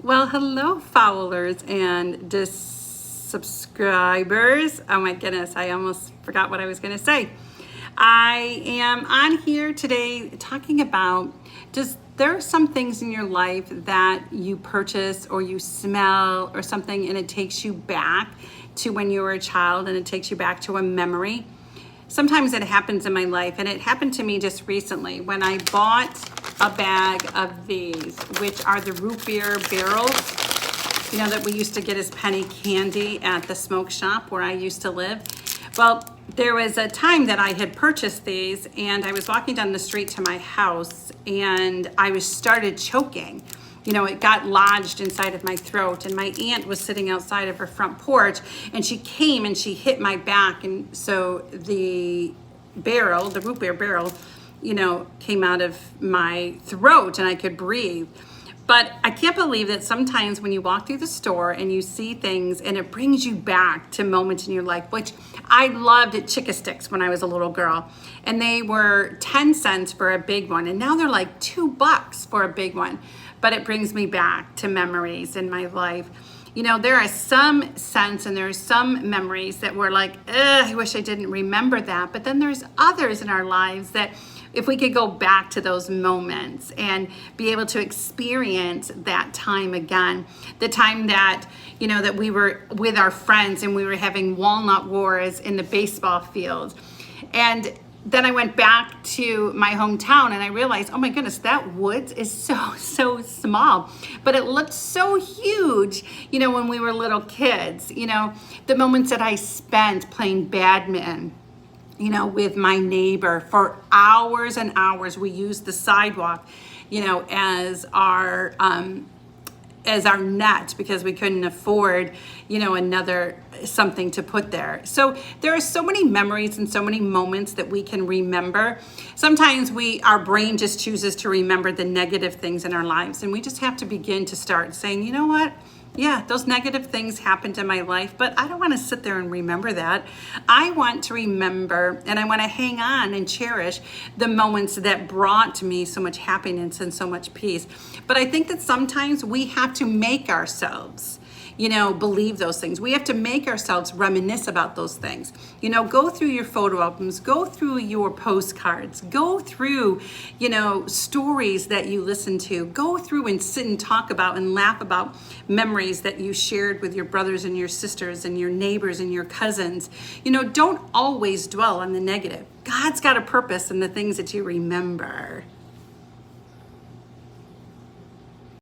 Well, hello, followers and subscribers. Oh my goodness, I almost forgot what I was going to say. I am on here today talking about there are some things in your life that you purchase or you smell or something, and it takes you back to when you were a child, and it takes you back to a memory. Sometimes it happens in my life, and it happened to me just recently when I bought a bag of these, which are the root beer barrels, that we used to get as penny candy at the smoke shop where I used to live. Well, there was a time that I had purchased these, and I was walking down the street to my house, and I started choking. It got lodged inside of my throat, and my aunt was sitting outside of her front porch, and she came and she hit my back, and so the root beer barrel, came out of my throat and I could breathe. But I can't believe that sometimes when you walk through the store and you see things and it brings you back to moments in your life, which I loved at Chick Sticks when I was a little girl. And they were 10 cents for a big one. And now they're like $2 for a big one. But it brings me back to memories in my life. There are some scents and there are some memories that were like, I wish I didn't remember that. But then there's others in our lives that if we could go back to those moments and be able to experience that time again, the time that, that we were with our friends and we were having walnut wars in the baseball field. And then I went back to my hometown and I realized, oh my goodness, that woods is so small, but it looked so huge, when we were little kids, the moments that I spent playing badminton, with my neighbor for hours and hours. We used the sidewalk, as our net because we couldn't afford, another something to put there. So there are so many memories and so many moments that we can remember. Sometimes our brain just chooses to remember the negative things in our lives, and we just have to begin to start saying, you know what? Yeah, those negative things happened in my life, but I don't want to sit there and remember that. I want to remember, and I want to hang on and cherish the moments that brought me so much happiness and so much peace. But I think that sometimes we have to make ourselves, believe those things. We have to make ourselves reminisce about those things. Go through your photo albums, go through your postcards, go through, stories that you listen to, go through and sit and talk about and laugh about memories that you shared with your brothers and your sisters and your neighbors and your cousins. Don't always dwell on the negative. God's got a purpose in the things that you remember.